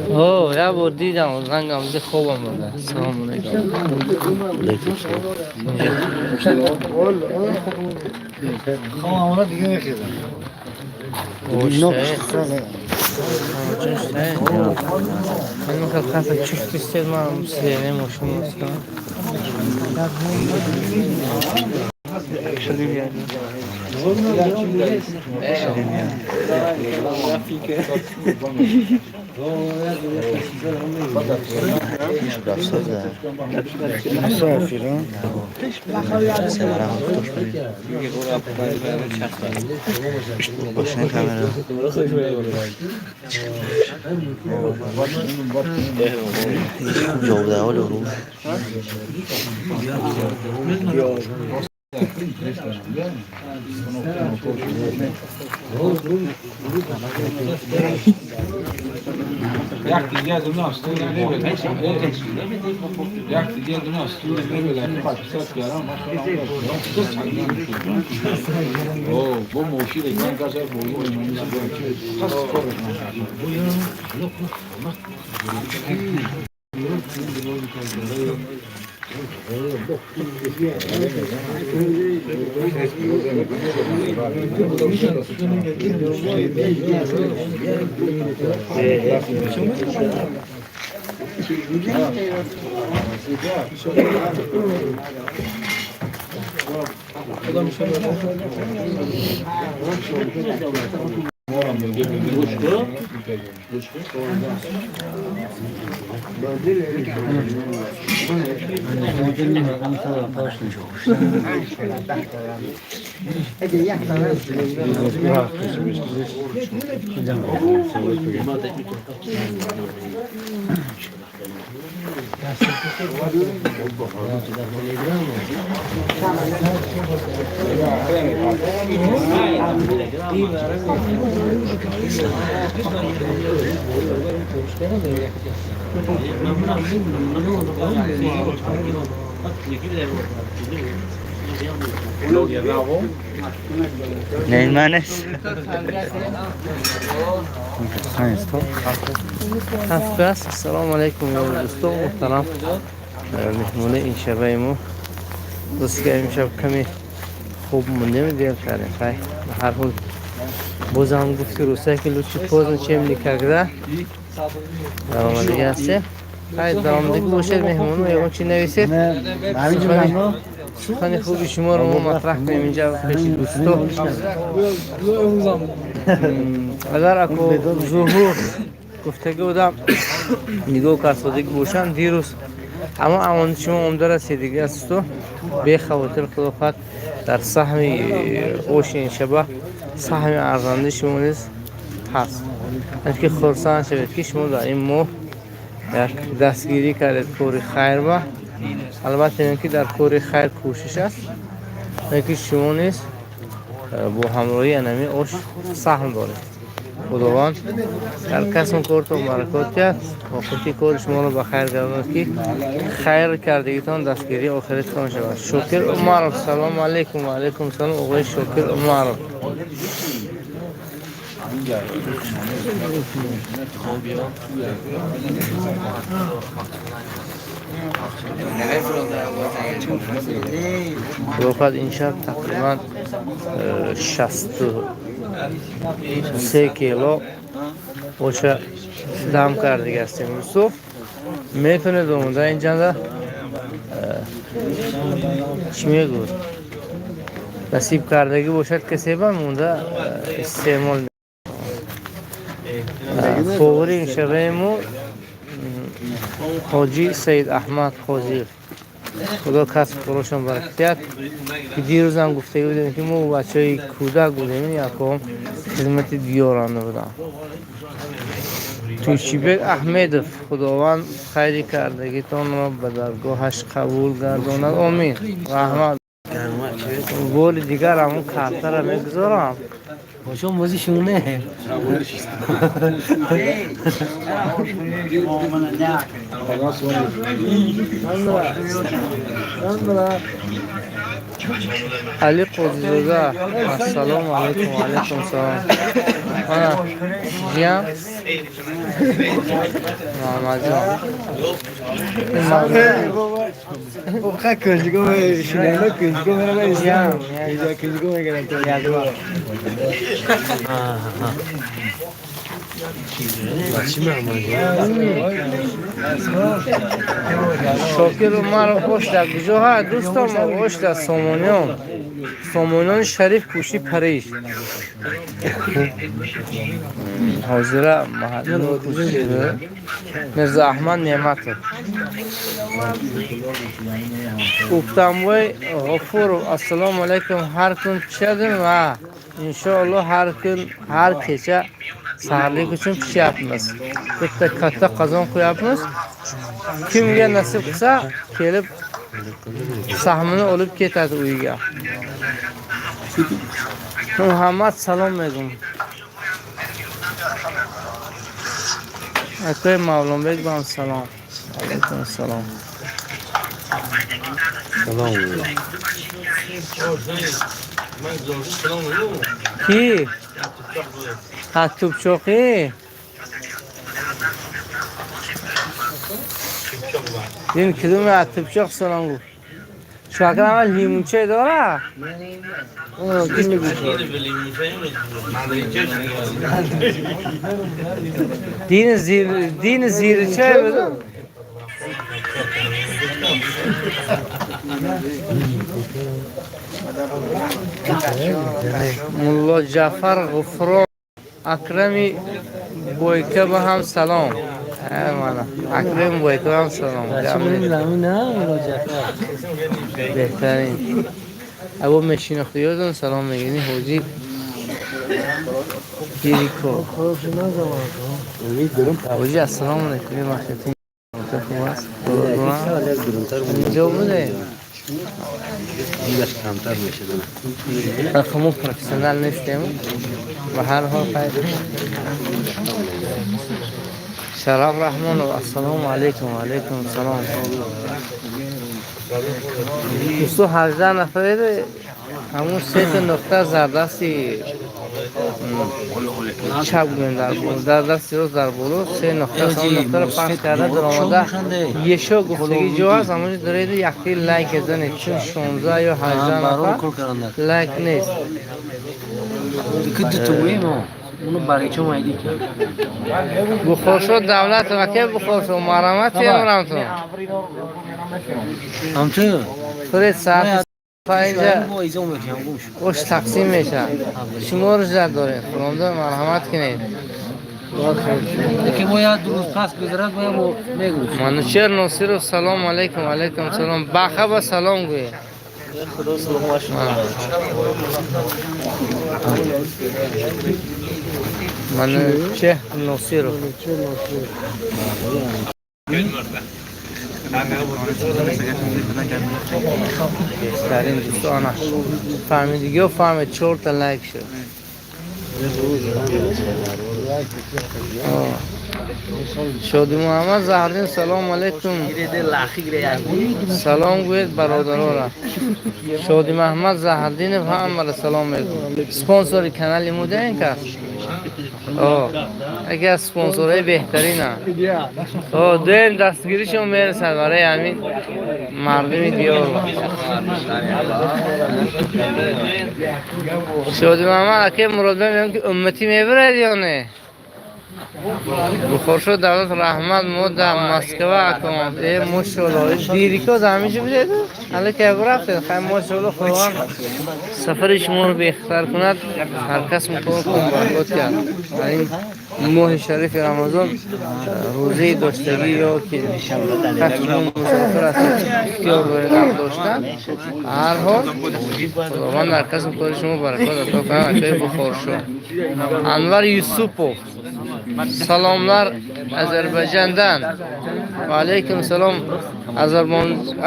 اوه یا بار دیدم زنگم زی خوبم بوده. سلام علیکم. خواهم دیگه نخیزم اوشته اوشته من میخواد خاصه چشت استید ما سیره ماشون هستم Actually, Jak دیگه از اون آستوری نمیبود یک دیگه از اون آستوری نمیبود پاکستان کردم اوه با موشی دیگه کاسه بویی پس Neymanes. Haftas. Assalamu alaikum ya dosto muhtaram. مهمون این شبه ما دوست که امشب کمی خوب مونده می دیر کردیم خیلی هر حال باز هم گفتی روسته که لوچی پوزن چیم نکرده درام دیگه هسته خیلی درام دیگه باشد مهمون و یکم چی نویسید سخنی خوبی شما رو ما مطرح کنیم اینجا پیش دوستو اگر اکو ظهور گفتگی بودم نگاه کسادگی باشن دیروز اما امان شما عمده رسیدگی است تو به خاطر خلافت در سهم اوش این شبه سهم ارزنده شما نیست هست اینکه خرسان شوید که شما در این ماه یک دستگیری کردید کار خیر با البته اینکه در کار خیر کوشش است اینکه شما نیست با همراهی انمی اوش سهم دارید خداوند در کسم کارت و برکات کرد و خودی کار شما رو بخیر گرداند که خیر کردگیتان دستگیری آخرتان شود. شکر و معروف. سلام علیکم و علیکم سلام آقای شکر و معروف. خلافت این شب تقریبا 63 کیلو اوچه دم کردگی هستیم دوستو میتونه دومونده اینجا چی میگو نصیب کردگی باشد کسی با مونده استعمال فوری این شبه مو حاجی سید احمد خوزیر خدا کسب فروشم برکتیت که دیروز هم گفته بودیم که ما بچه های کودک بودیم یکم خدمت دیارانه بودم توشیبک احمدов خداوند خیری کردگیتان را به درگاهش قبول گرداند آمین رحمت بول دیگر همون کارتر را میگذارم باشم بازی شونه علی قوزیزاده السلام علیکم و علیکم سلام آنا جیان محمد جان خب خیلی کنجگو شنیده کنجگو میرم جیان اینجا کنجگو میگرم تو شاکر مرا خوش در کجا دوستان ما خوش در سامانیان شریف کوشی پریش حاضره محلی کوشی مرزا احمد نعمت افتموی غفور السلام علیکم هر کن چدن و انشاءالله هر کچه saharlik uchun pishyapmiz. Bitta katta qozon qo'yapmiz. Kimga nasib qilsa kelib sahmini olib ketadi uyiga. Muhammad salom alaykum. Akay Mavlonbek bam salom. Alaykum salom. Salom. Ki Hatub çoğu. Din kilometre hatub çok sorangu. Şu akşam ama limonçay doğru. O kim bilir? Din zir çay mı? Mullah Cafer Gufron Akrami Boyka ba ham salom. Mana Akrami Boyka ham salom. بهترین ابو میشناختیاتون سلام میگینی حاجی گیری کو حاجی السلام علیکم وقتی اینجا بوده دیگرش کمتر میشه رقمو پروفسیونال نیستیم و هر حال خیر شراب رحمان و السلام علیکم و علیکم السلام دوستو 18 نفره همون 3 نقطه زردستی چپ گوین در بولو در دستی روز در بولو 3 نقطه همون نقطه رو پخش کرده در آمده یه شو گفتگی جو هست همونجا دارید یکی لایک ازنید چون 16 یا 18 نفر لایک نیست اونو برای چه مایدی کرد بخور شد دولت وکیل بخور شد مرامت یه تو همچه فرید ساعت اینجا اوش تقسیم میشه شما رو جد دارید فرامده مرحمت کنید که باید درست پس بذارد باید بگوید منوچر ناصر سلام علیکم علیکم سلام بخبا سلام گوید خدا سلام منوچر ناصر بهترین دوستانه فهمیدگی و فهمید 4 تا لایک شد شادی محمد زهردین سلام علیکم سلام گوید برادران را شادی محمد زهردین هم سلام علیکم سپانسر کانال موده این کس اگر سپانسرهای بهترین هم دویم دستگیریشون میرسد برای همین مردمی دیار شادی محمد اکی مراد میگم که امتی میبرد یا نه بخور شد دولت رحمت مود مسکو اکامت ای ماشاءالله دیری که همیشه بوده حالا که برفتید خیلی ماشاءالله خداوند سفر شما رو بهتر کند هر کس میکنه که برکات کرد این ماه شریف رمضان روزه داشتگی یا که کسبون مسافر است اختیار باید داشتن هر حال خداوند هر کس میکنه شما برکات عطا کنه که بخور شد انور یوسوپوف Salamlar Azərbaycandan. Və aleyküm salam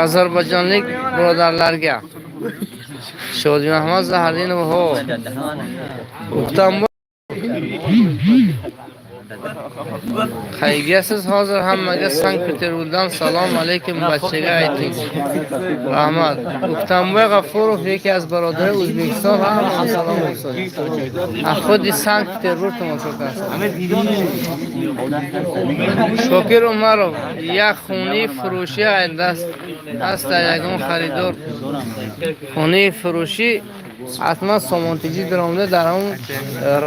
Azərbaycanlıq birodarlarga. Şodi Məhəmməd Zahardinov ho. Uqtambo Qaygasiz hozir hammaga Sankt Peterburgdan salom alaykum bachchaga ayting. Rahmat. Uktamboy G'afurov yeki az barodari O'zbekiston hamma salom olsun. Xuddi Sankt Peterburg tomosha qilasiz. Shokir Umarov یک خونه فروشی است یگان خریدار خونه فروشی حتما سامانتیجی درآمده در اون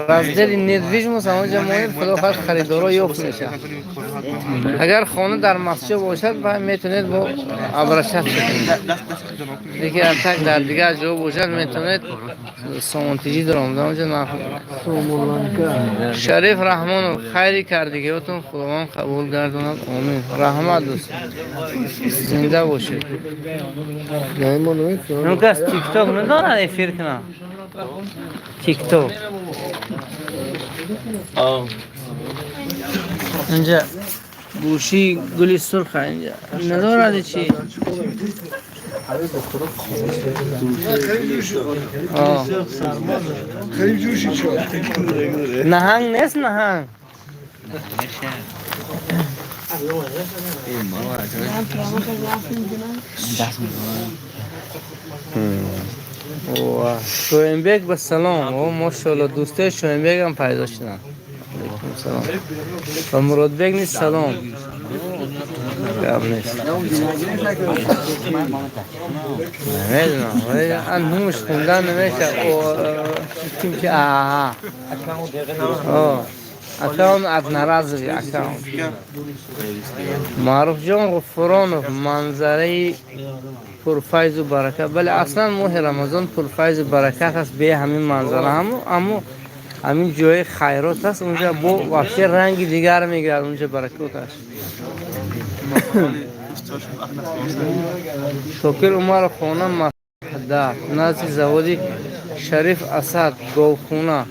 رزدل ندویج مسلمان جمعی فلوخت خریدارا یافت میشه. اگر خانه در مسجد باشد باید میتونید با ابرشت بکنید. دیگه تک در دیگه جا باشد میتونید سامانتیجی درآمده اونجا نخواهد. شریف رحمانو خیلی کردگیاتون خداوند قبول گرداند. آمین. رحمت دوست زنده باشید. اون کس تیک تاک ندارد افیر کنم. تیک تاک اینجا گوشی گلی سرخ اینجا ندارد چی؟ خیلی جوشی شد. نهنگ نیست نهنگ. شوینبک به سلام. ماشاءالله دوسته شوینبک هم پیدا شدن. سلام. و مرادبک نیست سلام. نیست. نمیدونم ولی انهمش خوندن نمیشه. کیم که اکاون ادنرازوی اکاون معروف جان غفرانوف منظره پرفیض و برکت. بله اصلا ماه رمضان پرفیض و برکت هست به همین منظره اما همین جای خیرات هست اونجا با وحشی رنگ دیگر میگرد اونجا برکت هست. شکر عمر خانه محده نزد زوادی شریف اسد گوخونه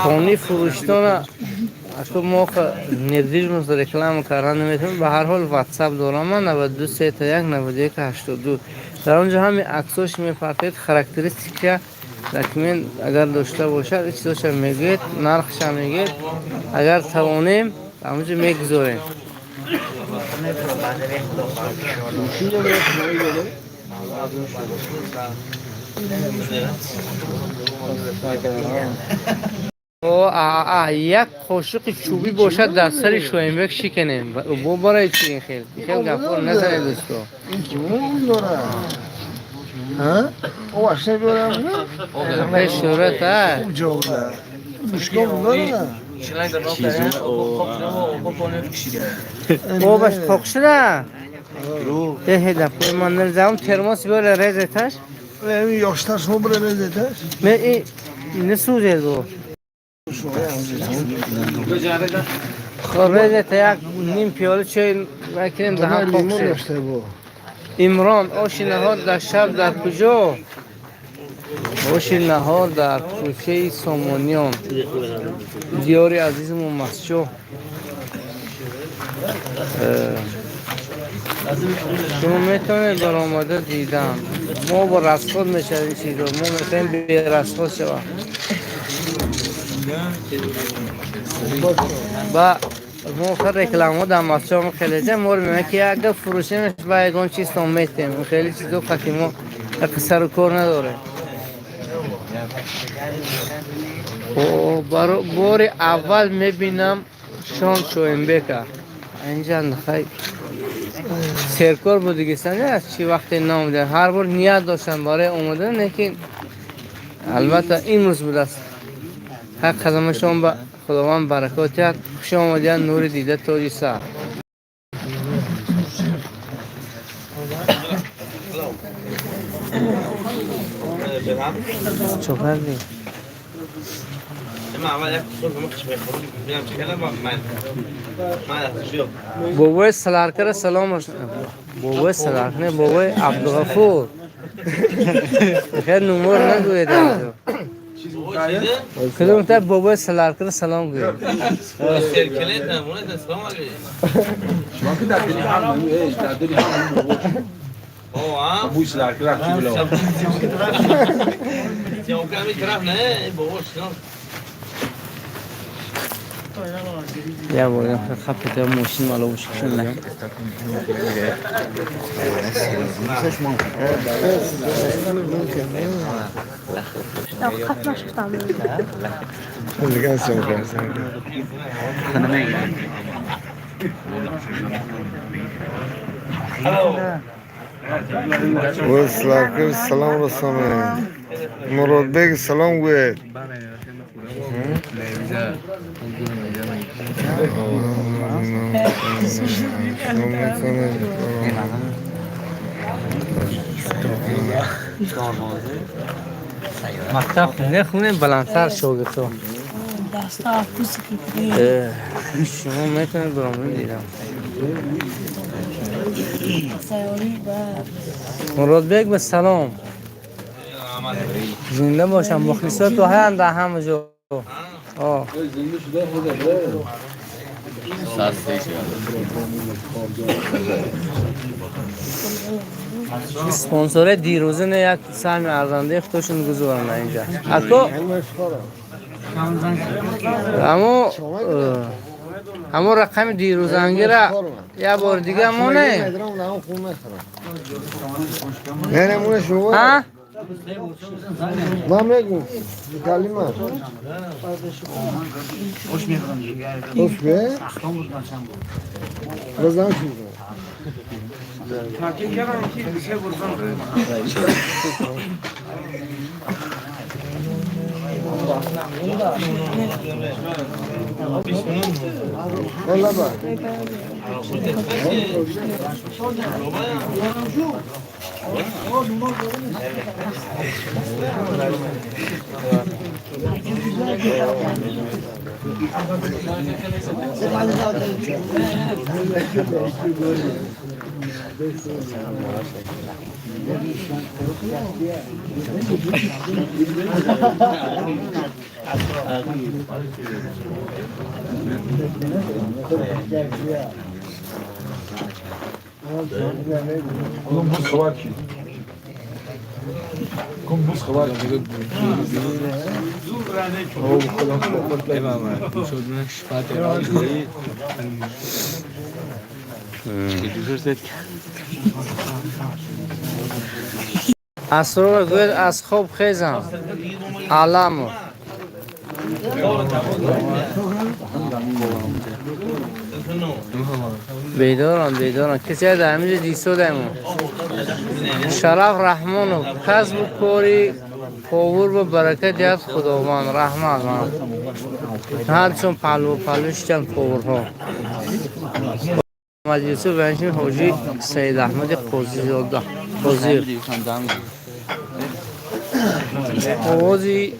خانی فروشتان اشکو موقع ندیج مست رکلام کردن نمیتونم. به هر حال واتساپ دارم من 92 31 91 82 در اونجا همین عکساش میپرتید خاراکتریستیک داکیومنت اگر داشته باشد چیزاش میگید نرخش میگید اگر توانیم اونجا میگذاریم. یک قاشق چوبی باشد در سر شوینبک شکنیم با برای چی این خیلی گفار نزنید دوستو. ها؟ او اصلا دارم به شورت ها مشکل دارم او باش پاک شده ده دفعه من نرزم ترماس بیاره ریزتش این یاشتر شما بره ریزتش این سوزه دو خب ریزت یک نیم پیاله چای بکنیم ده هم پاک شده. عمران آشی نهار در شب در کجا؟ آشی نهار در کوچه سامانیان دیار عزیزم و مسجو. شما میتونید برآمده دیدن ما با رسخات میشویم چیزا ما میتونیم به رسخات شویم با ما رکلام ها در مسجو هم خیلی جا ما رو میگه که اگر فروشیمش با یکان چیز تا میتیم خیلی چیزا خاکی ما اقصر و کار نداره. بار اول میبینم شان شوینبک اینجا نخواهی سرکار بودگیستان از چی وقت نامده هر بار نیت داشتن برای اومدن لیکن البته این روز بود است. حق خدمشون با خداوند برکات کرد. خوش آمدید نور دیده تاجی سر. چه کردی؟ بابای سلارکر سلام بابای سلارکر نه بابای عبدالغفور خیر نمور نگوید کدوم تا بابا سلام کرد سلام گوید شما که در دلی هم نمیش در دلی هم بوی سلر که رفتی بلا یا باید خب تا ماشین مالا باشه نه خط نشفتم دیگه سوال و سلاکر سلام رسانه مراد بیگ سلام گوید مقطع خونه بلندتر شو گفتم دستا پوسی که شما میتونید برامون دیدم سیاری مراد بیگ به سلام زنده باشم مخلصات تو هستند در همه جا اسپانسور دیروزه یک سهم ارزنده خودشون گذارن اینجا اکو اما رقم دیروزنگی را یه بار دیگه مونه نه نه مونه شما ها؟ ما میگم کلمه خوش به بزن شو والله با کدوم بوز خبر کی کدوم بوز خبر کی اسرار گوید از خواب خیزم علامو بیدارم کسی در همینجا دیسو دایمون شرف رحمان و کسب و کاری پاور و برکت یاد خداوند رحمت من هر چون پلوش چند پاورها مجلس بنشین حاجی سید احمد قاضی آوازی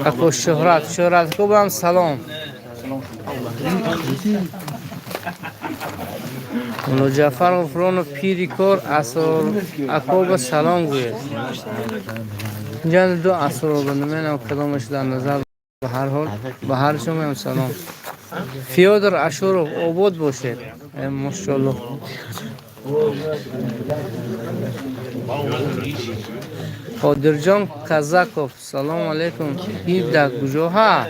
اکو شهرت کو بام سلام اونو جعفر غفران و پیری کار اسرار اکو با سلام گوید اینجا دو اسرار بندمین و کدامش در نظر به هر شما هم سلام فیودر اشورف عبود باشید ماشاءالله قادر جان کزاکوف سلام علیکم این در کجا ها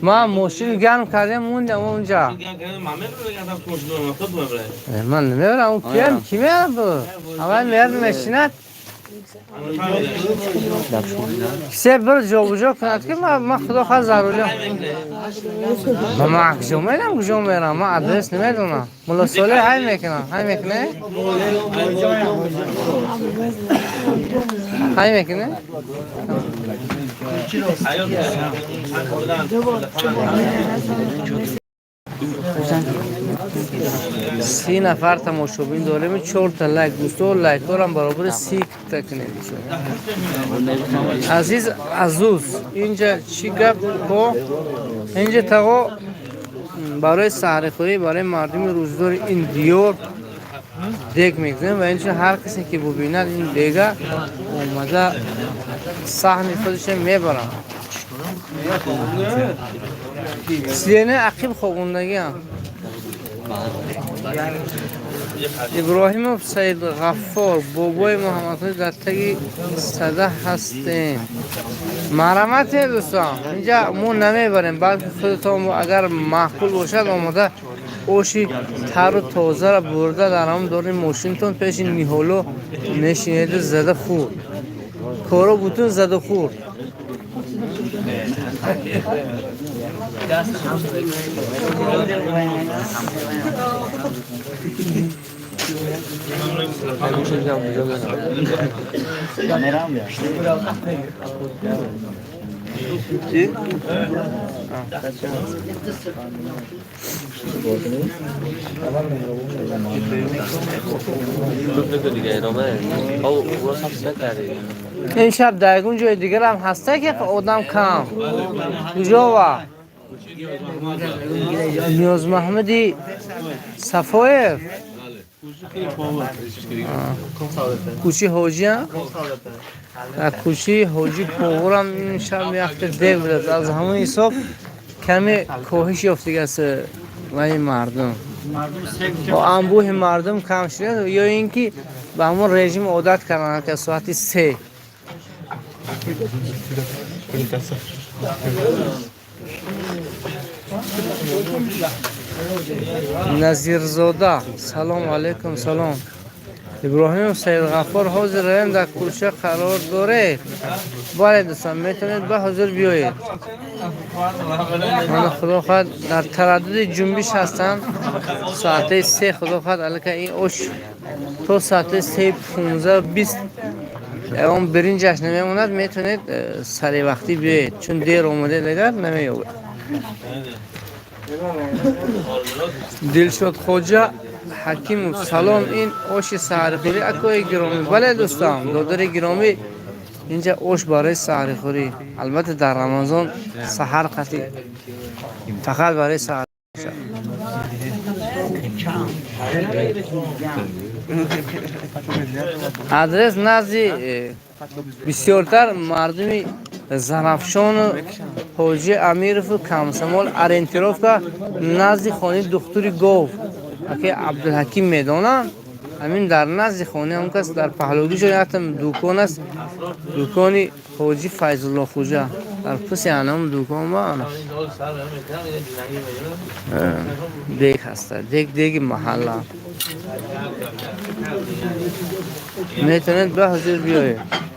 ما ماشین گرم کردیم موندم اونجا من نمیبرم اون کیم کی میرم با اول میرد مشینت کسی بر جا کند که ما خدا خواهد ضروری ما کجا میرم ما ادرس نمیدونم ملا صالح های میکنم های میکنه های میکنه سی نفر تماشابین داریم 4 تا لایک دوستو لایک هم برابر 30 تا کنید عزیز اینجا چی گپ کو اینجا تا برای سحرخوری برای مردم روزدار این دیور دیگ میگذاریم و اینجا هر کسی که ببیند این دیگه آمده سهم خودش میبرن. سینه عقیب خوابوندگی هم ابراهیم سید غفار بابای محمد در تگی صده هستیم. مرحمت دوستان، اینجا مو نمیبریم بلکه خودتان اگر معقول باشد آمده اوشی تر و تازه را برده در هم دارین ماشینتون پیش نیهولو نشینید زده خورد کارو بوتون زده خورد. این شب دایگون جای دیگر هم هسته که آدم کم کجا و نیاز محمدی صفایف کوچی حاجی هم در کوچی حاجی پاور هم این شب میفته دیگ بلد از همون حساب کمی کاهش یافته است و این مردم با انبوه مردم کم شده یا اینکه به همون رژیم عادت کردن که ساعت 3 نظیرزاده سلام علیکم. سلام ابراهیم سید غفار حاضر هم در کوچه قرار داره. بله دوستان میتونید به حضور بیایید. من خدا خواهد در تردد جنبش هستم ساعت 3 خدا خواهد علیکه این اوش تو ساعت 3 15 20 اون برینجش نمیموند میتونید سری وقتی بیایید چون دیر اومده دیگر نمیاد. دلشاد خوجا حکیم سلام این اوش سحرخوری اکوی گرامی. بله دوستان دادر گرامی اینجا اوش برای سحرخوری البته در رمضان سحر قطعی فقط برای سحر آدرس نزدی بسیارتر مردمی زنفشان حاجی امیرف و کمسمال ارنتیروف که نزد خانه دکتری گوف که عبدالحکیم میدانم همین در نزد خانه هم کس در پهلوی شده حتم دوکان است دوکانی حاجی فیض الله خوجا در پس انام دوکان با دیگ هسته دیگ محله میتونید به حضور بیایید.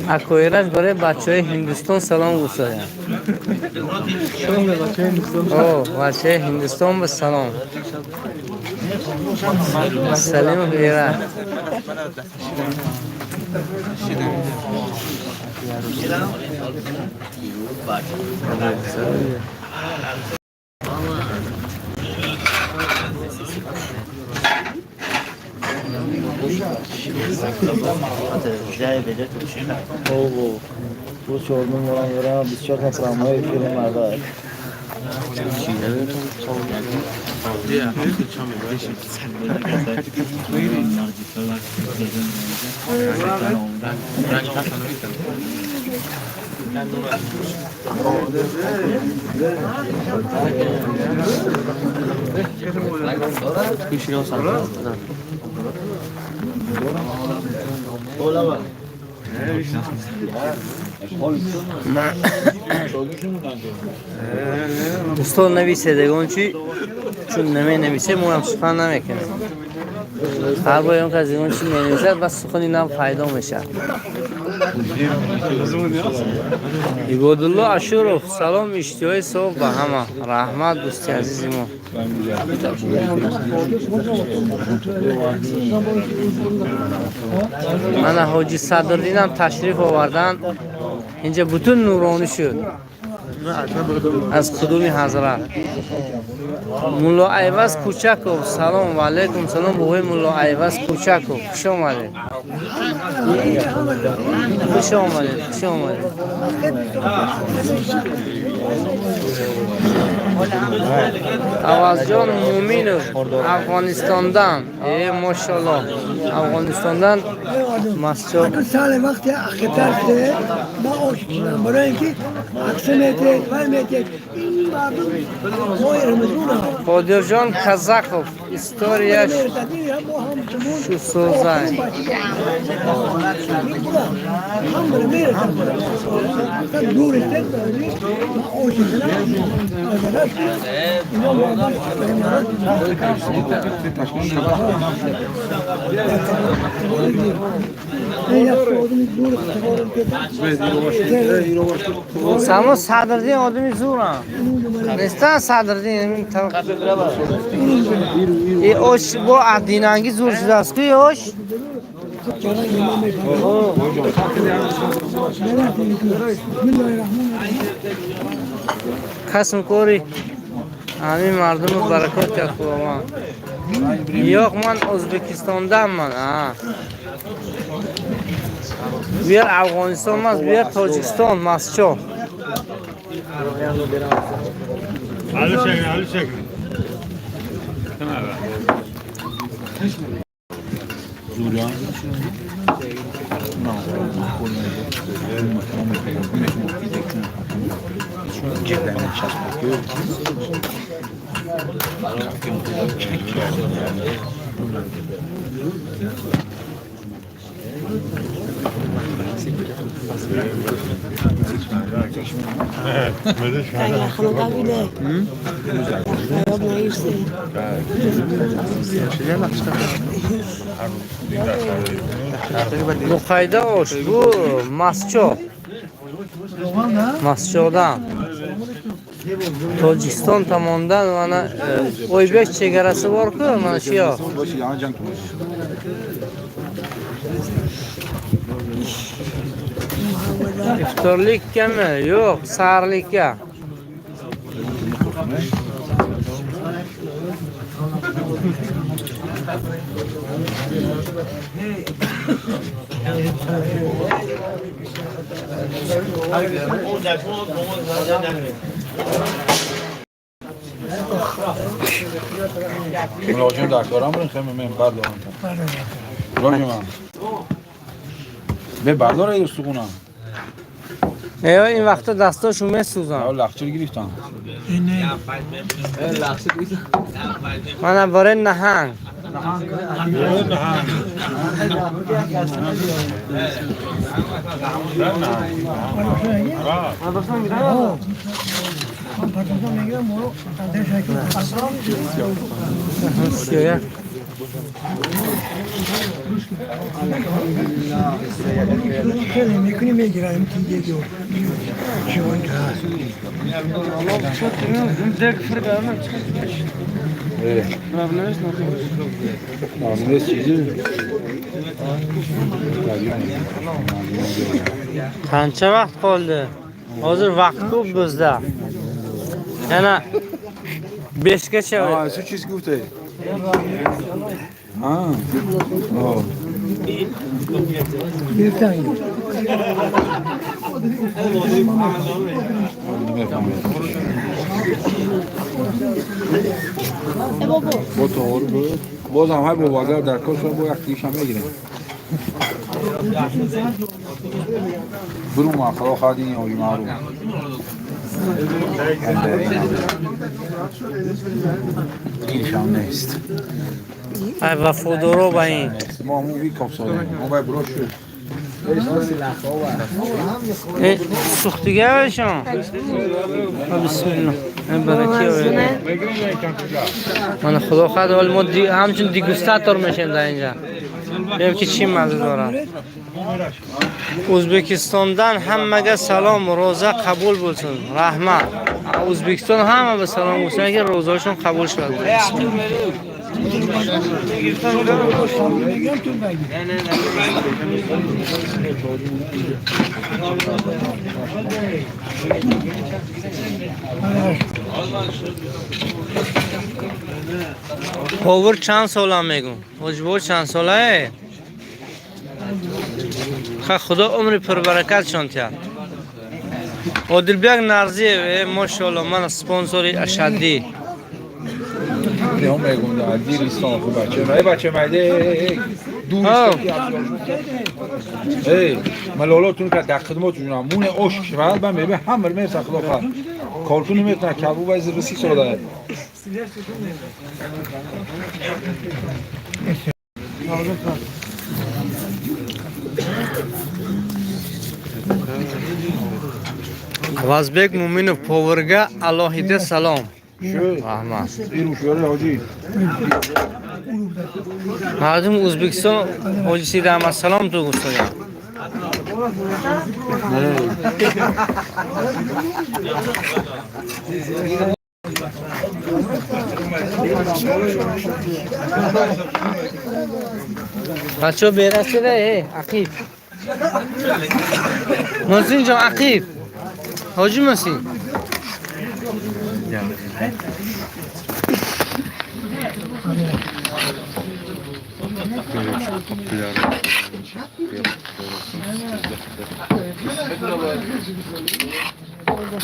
اکویرش برای بچه های هندوستان سلام گفتایم. بچه هندوستان به سلام سلیم و غیره. Bu çorbanın olan yere biz çok hatırlamaya ihtiyacım vardı. دوستان نویسندگان چی چون نمی نویسه ما هم سخن نمیکنیم. هر بار اون که از این چی نویسد بس سخنی نم پیدا میشه. عبادالله اشرف سلام اشتیاق صبح به همه رحمت دوستی عزیزی ما. من حاجی صدردینم تشریف آوردن اینجا بتون نورانی شد از کدومی حضرت مولا ایوز کوچکو سلام علیکم سلام بوی مولا ایوز کوچکو خوش آمدید خوش آمدید خوش آمدید عوض جان مومینو افغانستاندن ماشاءالله افغانستاندن مسجد سال وقتی اخیتر شده ما آشکیم برای اینکه اکسنته فرمته این مردم ماه رمضان قادر جان کزاکوف استوریش شو سوزای هم میره تا دور است ما سامو صدردین آدمی زورن نیستن صدردین ای اوش با عدینانگی زور شده است که اوش قسم کوری همین مردم رو برکات کرد خداوند یاق من ازبکستاندم من بیار افغانستان ماست بیار تاجیکستان مسچو على شكل تمام زوریان مقایده اوش بو مسچو مسچودان تاجیکستان تماندن وانا اویبک چگرسی بار که من چیا افطارlik kami yo'q sahurlikka ملاجم در کارم برین خیلی من بردارم راجم من به بردار ای استخونم این وقتا دستاشو میسوزن لخچه گرفتم من برای نهنگ خیلی میکنی میگیرم که دیگه جوان نامنیست چیزی qancha vaqt qoldi hozir vaqt ko'p bizda yana 5 gacha سو چیز گفته بیرتن با تو باز هم های باباگر در کار شما با یک دیش هم میگیریم برو ما خدا خادی یا معروف دیش هم نیست ای وفادارو با این ما همون بی کپ ساده ما باید بروش شد سوختگی هایشان بسم الله این برکی هایی من خدا خواهد ولی ما همچون دیگوستاتور میشیم در اینجا بیم که چی مزه داره ازبکستاندن همه سلام روزه قبول بولسون رحمت ازبکستان همه به سلام بولسون که روزهاشون قبول شد میگم تو بگی. پاور چند ساله میگم حجبور چند ساله خدا عمر پربرکت شانتیا عادلبیک نرزی ماشاءالله من اسپانسر اشدی نه میگم در دیرستان خوب بچه مایده ای ملالاتون که در خدمتتونم مون عشق شود من میبه همه میرسه خدا خواهد کارتون میتونه کبو باید رسی ساده Vazbek Muminov Powerga alohida salom. Rahmat. Mardum O'zbekiston hojisiga ham salom to'g'riso'yam. Qacho berasida Aqib. Mo'zinjon Aqib. Hoji misin?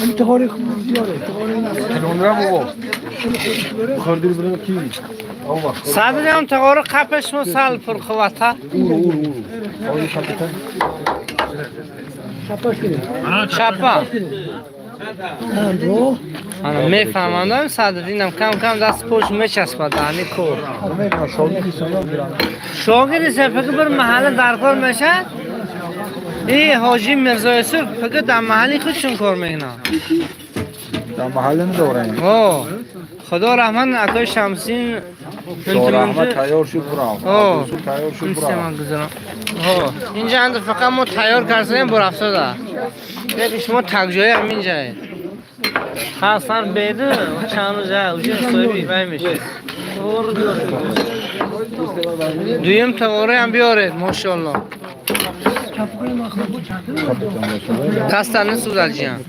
انتخاری خوب زیاده صدر هم تقارو قپش مسال پر قوتا چپا انا میفهمم صدرینم کم کم دست پوش میچسبه دانی کور شاگردی فکر بر محل درکار میشه ای حاجی مرزا یوسف فکر در محلی خودشون کار میکنن در محل ندارن اوه خدا رحمت اکای شمسین رحمت تیار شد برام تیار شد برام اینجا اند فقط ما تیار کردیم برافته ده یکی شما تک جایی هم اینجایی خواستن بیده چند روز اوچه صاحبی بای میشه دویم تقاره هم بیارید ماشاءالله دستان نسوزد جیان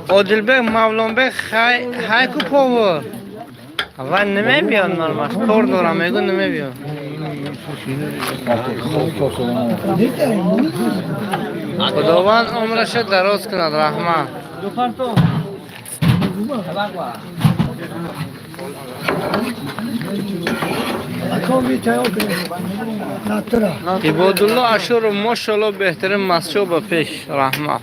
عادلبک مولانبک خیلی کو پاور و نمیبیان نرمش کار دارم میگو نمیبیان خداوند عمرش دراز کند رحمت عبادالله اشور ماشاءالله بهترین مسجد به پیش رحمت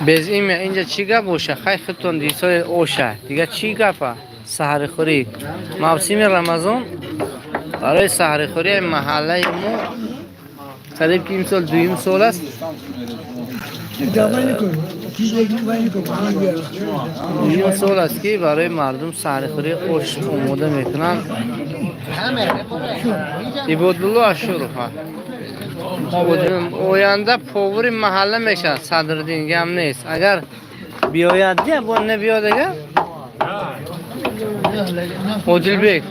bez ime اینجا چی گپ باشه خیفتون دیسای اوشه دیگه چی گپه سحر خوری موسم رمضان برای سحر خوری محله ما قریب که امسال دویم سال است دویم سال است که برای مردم سحر خوری اوش آماده میکنن عبادالله اشرفه آینده پاور محله میشه صدرالدین گم نیست اگر بیاید دیگه با نبیاد دیگه عادلبک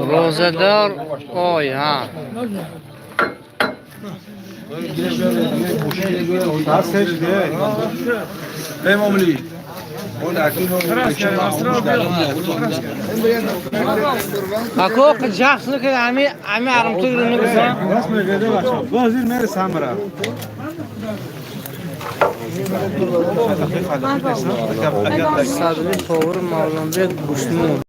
روزدار آی ها اکو جاکس نکه امی ارم تو گرونه بزن وزیر میره سامرا صدری پاور مولانبک گوشتمون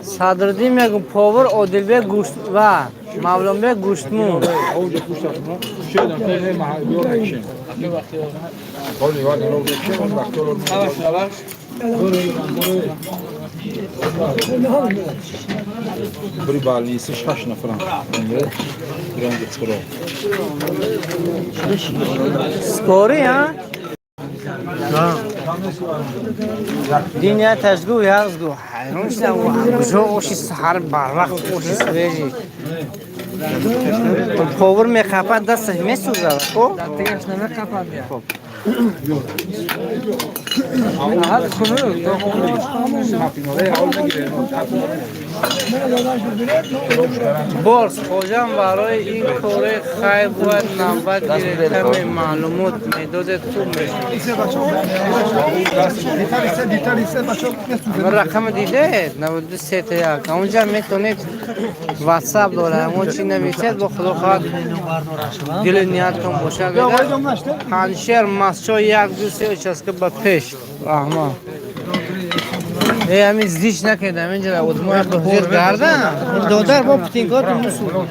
صدردی میگم پاور عادلبک گوشت و مولانبک گوشتمون بری بالنیسی 6 نفرم رنگ سرو سپوری ها؟ دنیا تشگو یازگو حیرون شدم و بجو اوشی سحر بروقت اوشی سویجی پاور میخپد دستش میسوزه خب؟ دستش نمیخپد خب هذا كله بورس خوجم برای این کار خیلی باید نوبت گرفتن معلومات مداد تو میشه رقم دیده 92 تا یک اونجا میتونید واتساپ داره اون چی نویسید با خدا خواهد دل نیت کن باشه هنشیر مسچو یک دو سه چسکه با پیش رحمان همین زیش نکردم اینجا بود ما به حضور گردم دادر با پتینگات نسو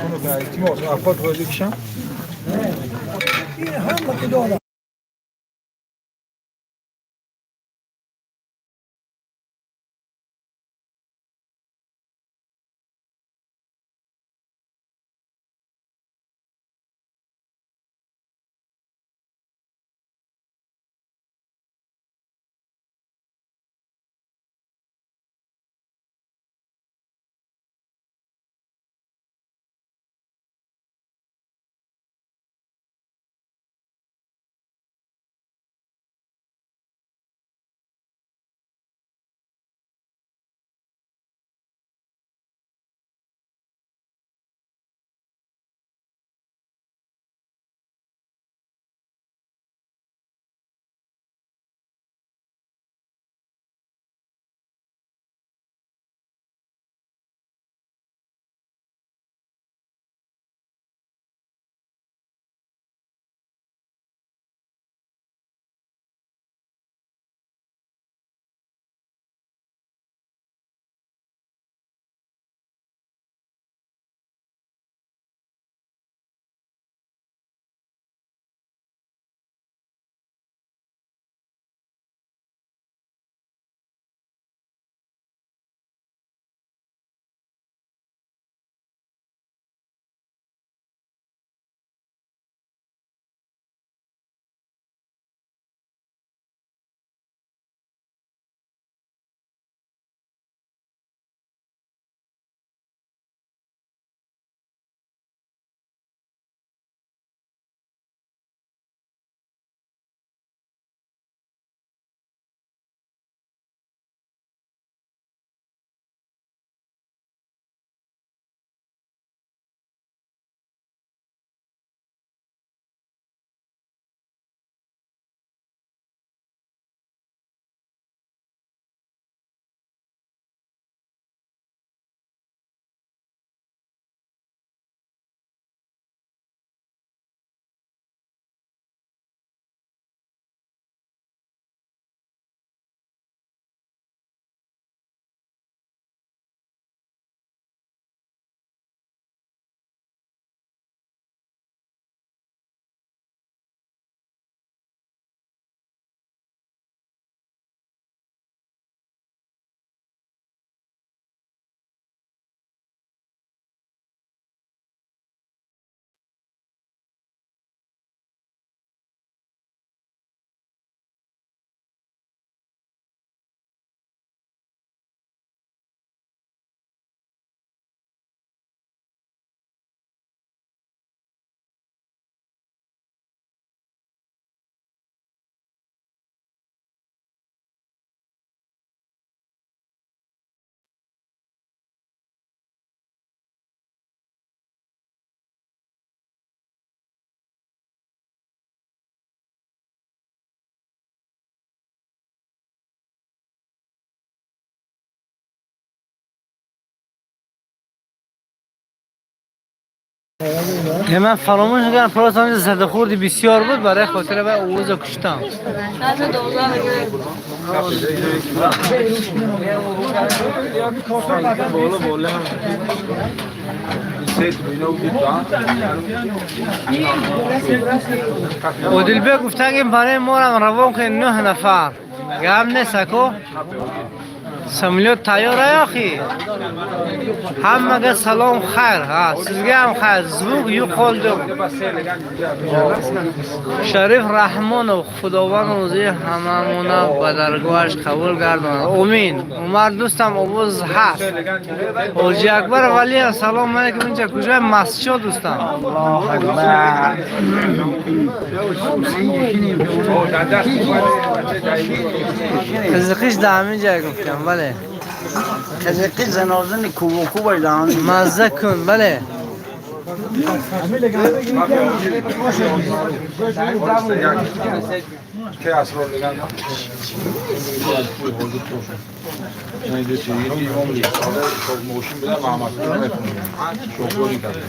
من فراموش کردم پراسان زده خوردی بسیار بود برای خاطر به اوضاع کشتم و دلبه گفتن برای ما روان کنید 9 نفر گم نیست کو سملیت تیاره آخی همه سلام خیر ها سیزگه هم خیر زبوق یو قلدم شریف رحمان و خداوند روزی هممونا به درگاهش قبول گرداند امین عمر دوستم عبوز هست حاجی اکبر ولی سلام علیکم اینجا کجای مسجد دوستم الله اکبر قزقیش دامی جای گفتم بله قزقی زنازن کوبوکو بایدان مزه کن بله که اصلا دیگه نه دیگه چیزی دیگه موشن بده محمد شکری کرده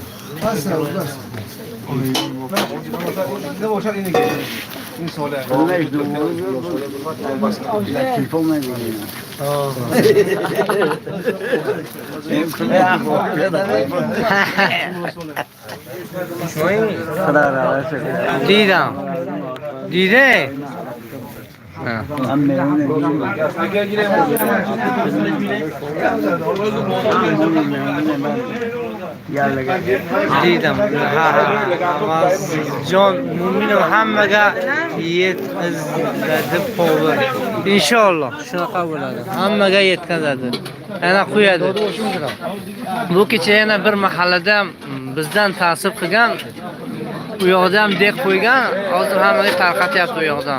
این سواله تلفن نمیگیرم دیدم دیده دیدم جان مومنم همه یت زده پاور انشالله شنا قبول ادم همه یت زده انا قویده bu kecha yana bir mahallada bizdan ta'sib qilgan u yoqda ham dek qo'ygan hozir hammaga tarqatyapti u yoqda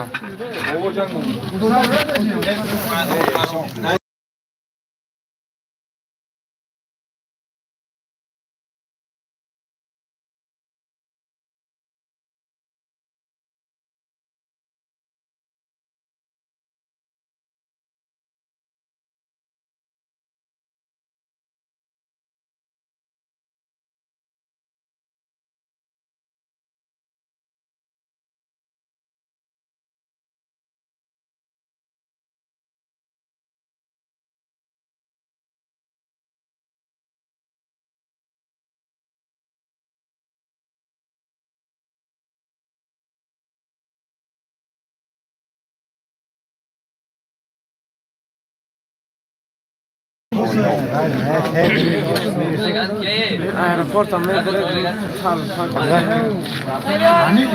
aeroport هم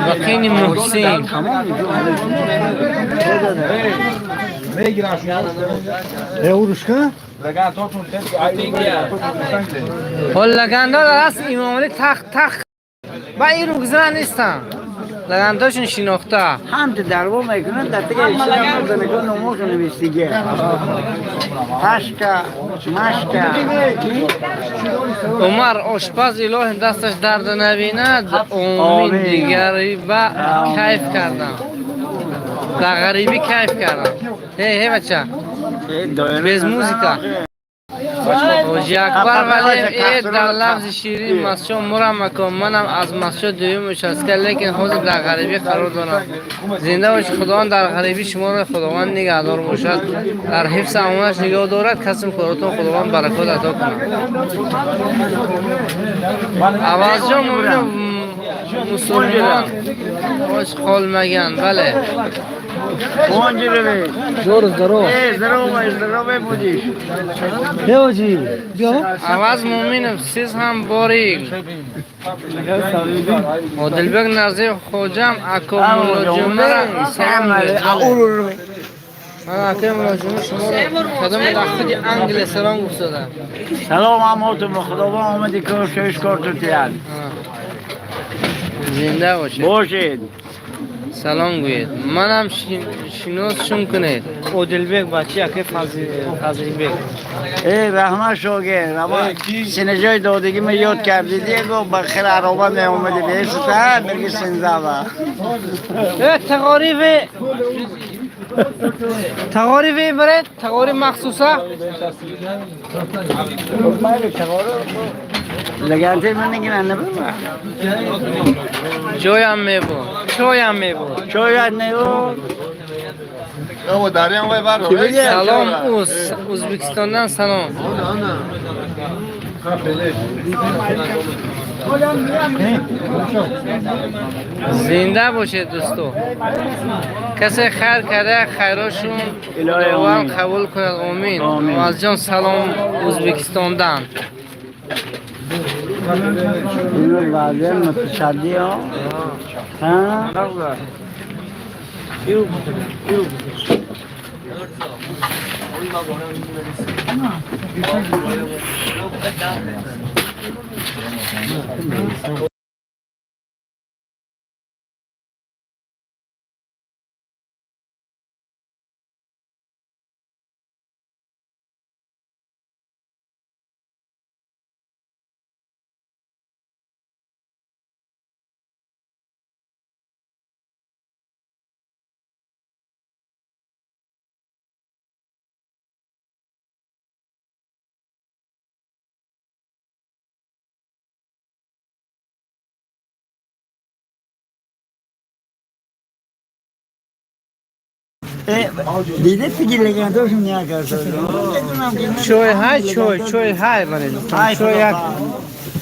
وقتی محسن میگیرن اورشکا لگن تاتون حال لگندار راست امام علی تخت با این رو گذران نیستن لگنداشون شناخته هم دربا میکنن در دیگه اشترام دنگون نمو کنه بیستیگه هشکا مشکا عمر آشپز اله دستش درد نبیند امین دیگری با کیف کردم در غریبی کیف کردم هی بچه بیز موزیکا حاجی اکبر ولی در لفظ شیرین مسجد مرم مکان منم از مسجد دویم نشسته لیکن حاضر در غریبی قرار دارم زنده باش خداوند در غریبی شما را خداوند نگهدار باشد در حفظ امانش نگاه دارد کسم کارتون خداوند برکات عطا کند عوض جان مسلمان باش خال مگن بله اونجی رو بی زرو بودیش عوض مومنم سیز هم باریک عادلبک نرزی خوجم اکا ملاجمه را سلام میده من اکا ملاجمه شما را خدم لخدی انگل سلام گفتادم سلام هماتون خداوند آمدی که شویش کارتو تیاد زنده باشید باشید سلام گوید منم شناسشون کنید عادلبک بچه اکا فضلی بک ای رحمت شوگر اما سنجای دادگی می یاد کردی دیگه بخیر عربا می اومدی بیسته بگی سنزه با تقاریبی برید تقاریب مخصوصه لگنتی من نگیرن نبود جویم میبود چویم میبود شاید نبود سلام ازبکستاندن سلام زنده باشه دوستو. کسی خیر کرده خیراشون الهی قبول کند. آمین. از جان سلام ازبکستاندان. اینو بعدی متصدی ها. دیده فیگی لگنداشون نیا کرده چوی های چوی های من دوستان. چوی یک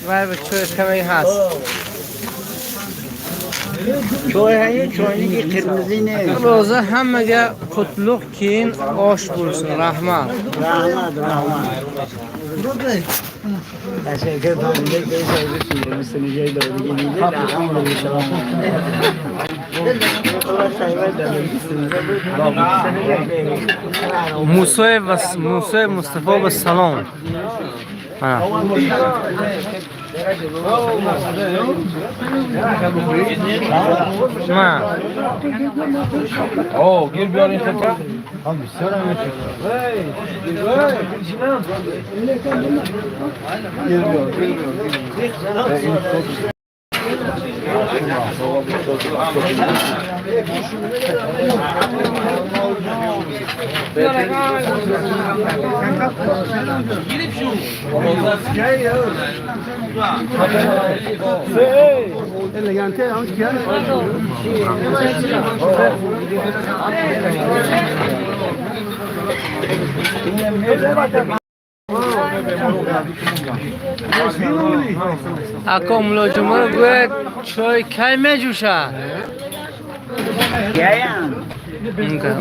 و چوی کمی هست. چوی های چوی که قرمزی نیست. روزه همه گه قطلوق کین آش برسون. رحمت. تشکر دارنده که شایده مثل جای دادگی نیده رحمت بشوام موسی مصطفی به سلام. ما اوه گیر بیارین خطا. Elegante, aunque quiera. اکم لجمر گوید چای کی میجوشه؟ کیم؟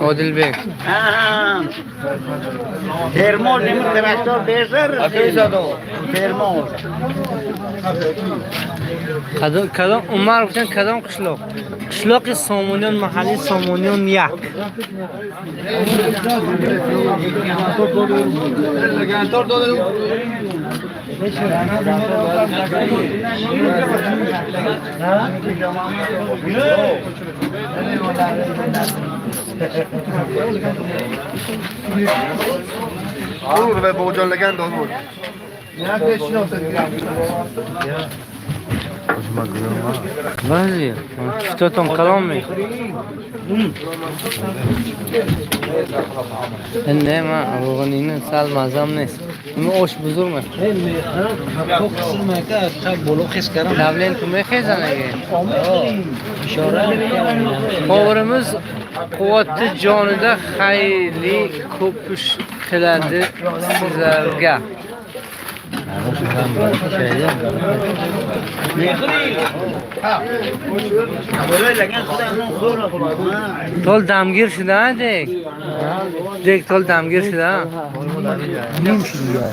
عادل بیگ. ترمول نمی ترکتور بیشتر ترمول کدام عمر بودن کدام قشلاق؟ قشلاق سامونیان محلی سامونیان یک. اون رو به جان لگند داد بود. بازی چطورتون کلامی؟ نه من روغن اینه سال مزم نیست. این آش بزرگ میشه. نبلین تو میخیزن اگه. باورمز قوت جانده خیلی کوپش خلنده سیزرگه. تول دمگیر شده دیگ تول دمگیر شده نیم شده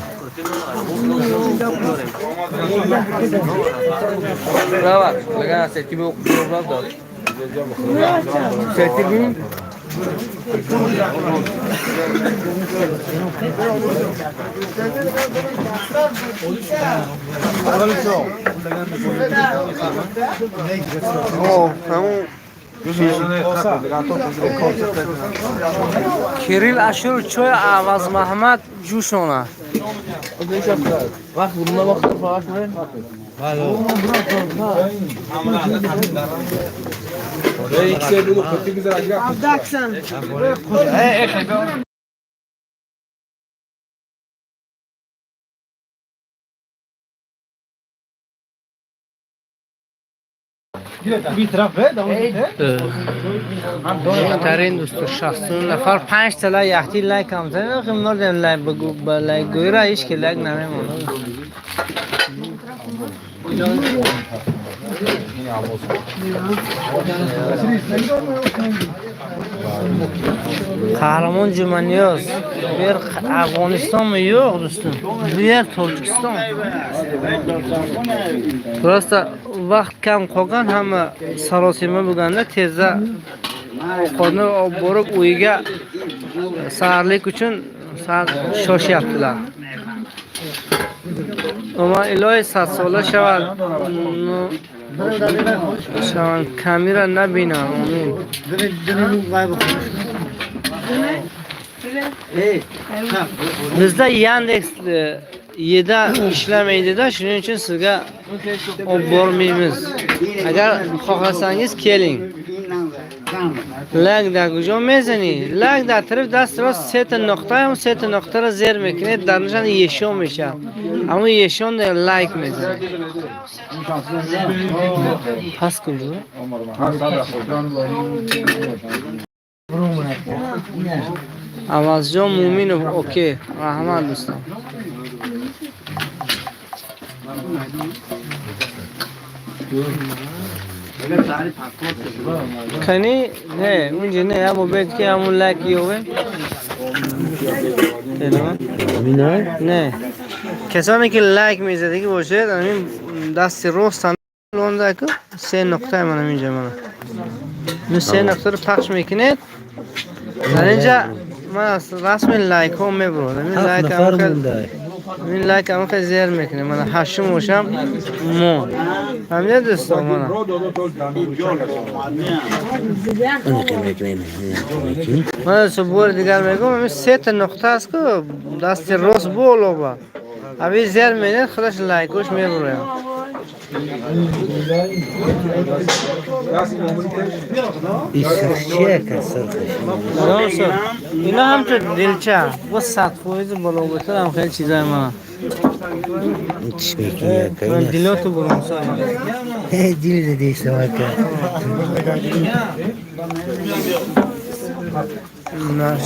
برابر لگن سیتی به برابر داد سیتی بیم کریل اشور چوی عوض محمد جوشونه وقت بودم وقت فقط کنه بهترین دوست 60 نفر 5 تا یختی لایک هم زدن که ما دن لایک بگو با لایک گویرا هیچ که لایک نمیمونه Qahramon Jumanyoz. Bu yer Afg'onistonmi? Yo'q, do'stim. Bu yer Tojikiston. Prosta vaqt kam qolgan, hamma sarosima bo'lganda tezda ovqatni olib borib uyiga saharlik uchun shoshyaptilar. Ama ilohi satsola shavad. Shavan kamera nabinam. Amin. Bizda Yandex yeda ishlamaydi-da, shuning uchun sizga olib bormaymiz. Agar xohlasangiz keling. Lagda кujо мезани? Лагда тариф даст рост сета нуқтаам сета нуқтара зер мекунед дар нишан ешон мешад. Аммо ешон лайк мезанед. Пас кujо? Авазҷон Муминов, окей. Раҳмат дӯстон. Kani ne unje ne ya bobet ki amun like yowe ne kesane ki like mezadagi boshad amin dasti rostan londa ku sen nokta mana minja mana nu sen nokta paxsh mekinet zanija mana rasmi like ho me bro min like min like am ka zer mekine mana hashim osham mo hamne doston mana mana sobor digar megum min set nokta است ko dasti ros bolo ba abi zer mene خلاص like osh me bro اینا هم تو دلچه با 100% بالا بوده هم خیلی چیزای من من دیلاتو برام سایم دیل دیسته وکر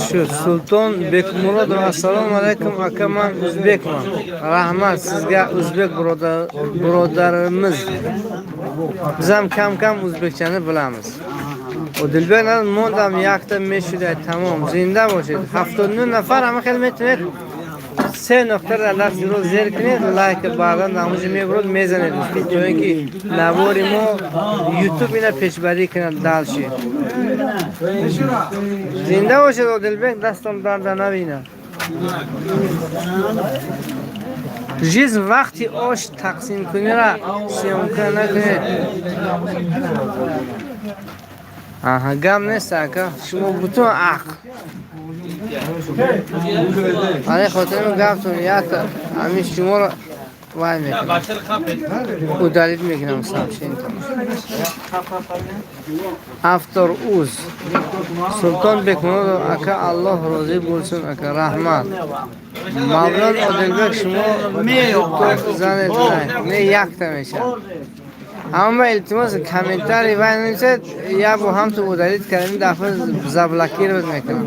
Shu Sulton Bekmurod assalomu alaykum aka, men o'zbekman. Rahmat sizga o'zbek birodarimiz. Biz ham kam o'zbekchani bilamiz. Dilbek mondam yakta meshuda tamom zinda boshid. 79 nafar hamma xilmetnet. سه نقطه را لفظ رو زیر کنید لایک بعدا نموزی میبرد میزنید چون که نواری ما یوتیوب اینا پیشبری کنند دالشید زنده باشید و دلبک دستم درد نبینه جیز وقتی آش تقسیم کنی را سیمکن نکنید آها گم نیست اکا شما بتون عقل آره خاطر گفتم یا تا همین شما رو وای میکنم او دلیل میکنم سامشین افتر اوز سلطان بکنود اکا الله راضی بولسون اکا رحمت مولان عادلبک شما زنید نه یک تا میشه اما التماس کامنتاری وای نمیشه یا با هم تو دلیل کردیم دفعه زبلکی رو میکنم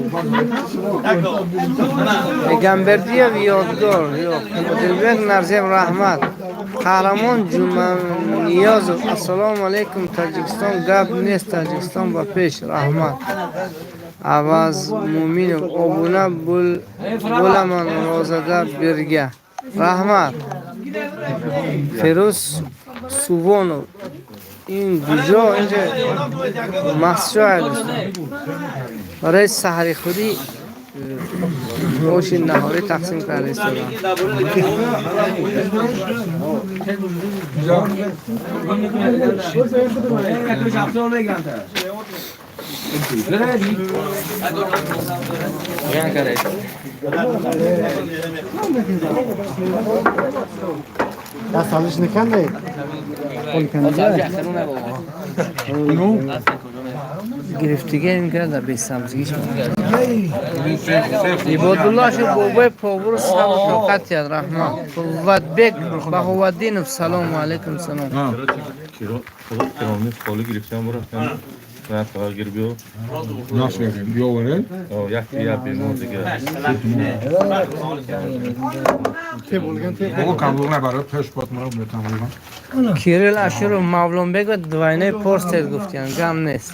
گمبردی و یادگار دلبک نرزیم رحمت قهرمان جمعیاز السلام علیکم تاجیکستان گپ نیست تاجیکستان با پیش رحمت عوض مومین و آبونه بولمان روزده برگه رحمت فیروز سووانو این گوجا اینجا مخصوصه برای سحری خودی گوش نهاری تقسیم کرده است دست حالش نکنده گرفتگی این کرده به سمزگیش عبادالله شو بابای پاور سب فقط یاد رحمت قوت بک بهودین سلام علیکم سلام کرامنی خالی گرفتم برفتم رفت آگیر بیو Nasıl yapayım? Bir o verin. او یکی یا بیمون دیگه Baba kamluğuna barı peş batmaya bu tamam. کیریل اشیر و مولون بگو دوینه پرستید گفتیم جمع نیست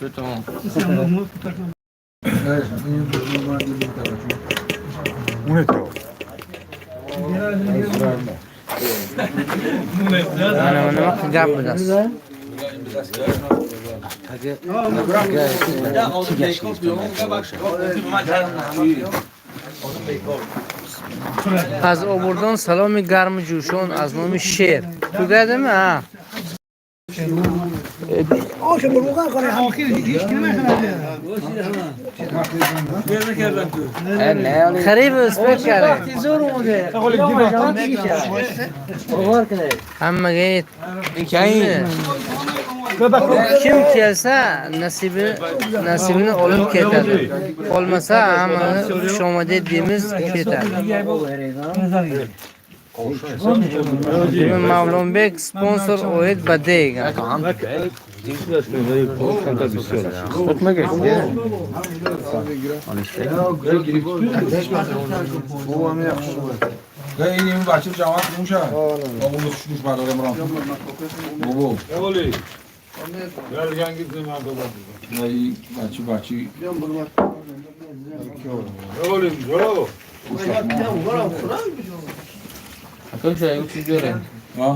Bu ne diyor? من وقت گپ بدست از آوردن سلام گرم جوشون از نام شیر تو گردم ها آشه مرغان کنه همکی هیچ خریب اسپک کرده همه گید kim kelsa nasibini olib ketadi olmasa hammani xush omad deymiz ketadi Mavlonbek sponsor o'yid badega این این بچه جوان موشه بابا شوش برای مرام بابا Gelgen gittim ben baba. این بچه Oğlum, bravo. ها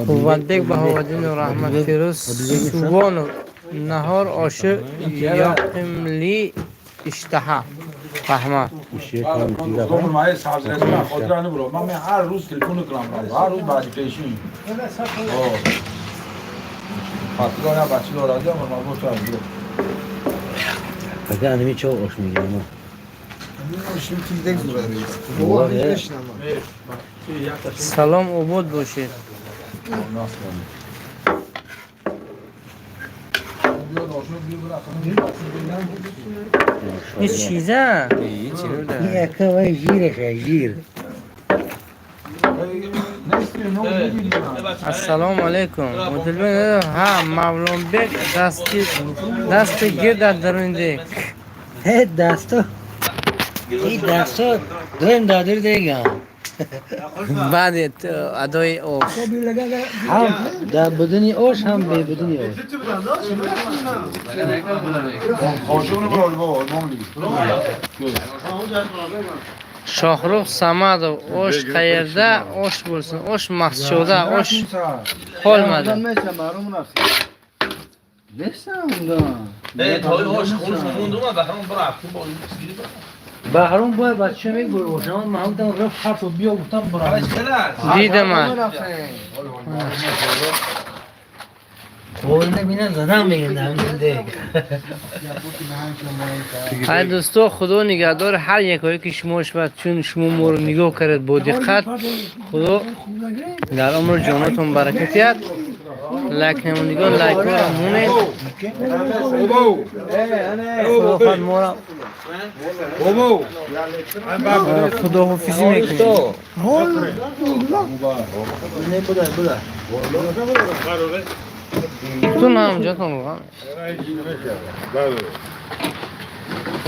قوتبek Bahoddin و رحمت فیروز صبحان و نهار آشه یقملی اشتها رحمت تو مایه سبز رسم خاطر نبرو من هر روز تلفن کنم هر روز بعد پیشین خاطر نه بچه داره اما ما تو از Aga anemi çok hoş mu geliyor? سلام عبود باشید هیچ چیزه Yaka ve jir. السلام علیکم مطلب ها مولون بک دست گیر در درونده He dasto. İyi dasto. Dön dadır deyga. بعد ادای او Ham da buduni oş ham be buduni oş. خاشونو برو بابا ماملی شاهرخ صمدov osh qayerda osh bo'lsin osh maqsuda osh qolmadi Bahrom boy bachcha meg bo'lgan mamdan raf harf biyo guftam bura. دیدم Oyunda binen zadan beginden deyga. ای دوستو خدا نگهدار هر یکایی که شما شد چون شما ما رو نگاه کردید با دقت خدا در عمر جانتون برکت یاد لایک نمونگان لایک رو مونید خدا خواهد ما را خدا حافظی میکنید تو نام جاتون رو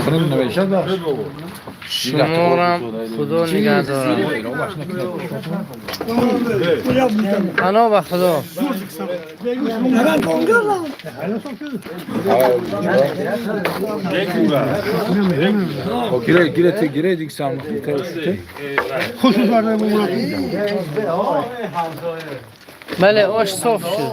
خانم نوشته شما را خدا نگهدار انا به خدا گیره دیگه سامن بله آش صاف شد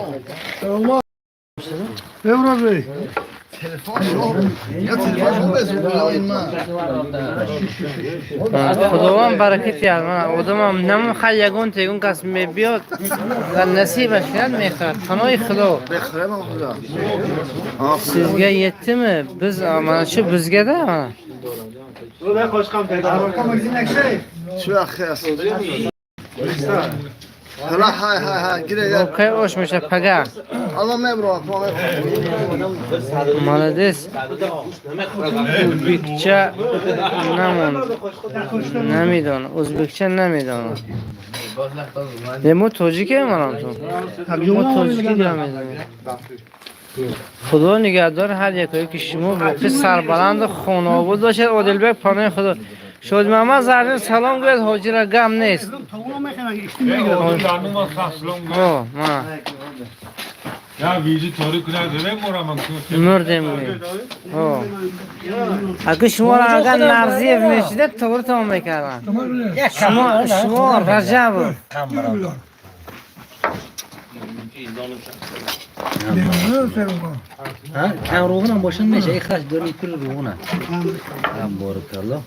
خداوند برکت یاد من آدمم نمون خیلی یگون تیگون کس می بیاد و نصیبش یاد میخواد پناه خدا sizge yetti mi biz mana shu bizga da شو اخي حالا های گیره Okey oş میشه پگه الان میبرم молодец o'zbekcha نمیدونه o'zbekcha نمیدونه ما توجیکه منم تو ما توجیکی نمیدونیم خدا نگهدار هر یکی که شما باقی سربلند خانه آباد باشد عادلبک پانه خدا شاد محمد زرین سلام گوید حاجی را گم نیست ما Ya vici tori kuna deve moramam tu. مردیم گوید اگه شما را اگر نرزیف میشیده طور تمام میکردن شما رجب ها کم روغنم باشن میشه ای خش داری کل روغنه هم بارکالله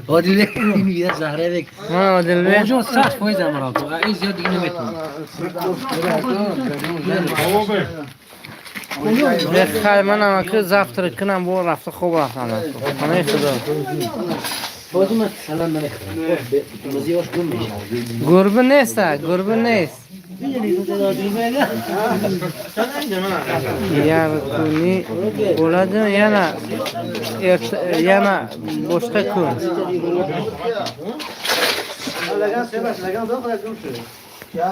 عادل میگه زهره بک من عادلبک اونجا سخت فایده مرا تو این زیاد دیگه نمیتونم بخیر من هم که زفتر کنم با رفته خوب رفتم خانه خدا بازم الان نمیخورم مزیاش گم میشه گربه نیست گربه نیست یارکونی اولادم yana boshqa kun